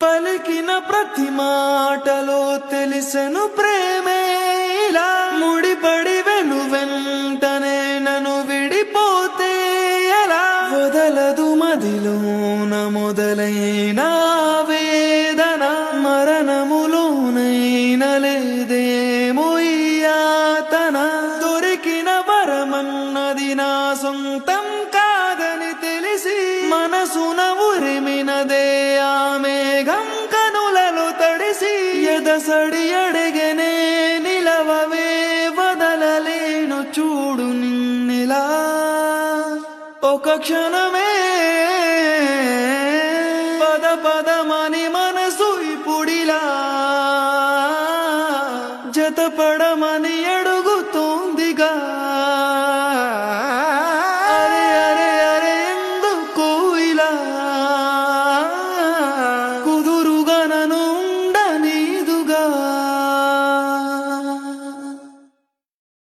పలికిన ప్రతి మాటలో తెలిసెను ప్రేమే ఇలా ముడిపడి వెంటనే నన్ను విడిపోతే ఎలా వదలదు మదిలోన మొదలైన వేదన మరణములోనైన లేదేమో ఈ యాతన దొరికిన వరమన్నది నా సొంతం కాదని తెలిసి మనసున ఉరిమినదే ఆ మేఘం కనులలో తడిసి ఎదసడి అడిగనే నిలవవే వదలలేను చూడు నిన్నెలా ఒక క్షణమే పద పదమని మనసు ఇప్పుడిలా జతపడమని ఎడు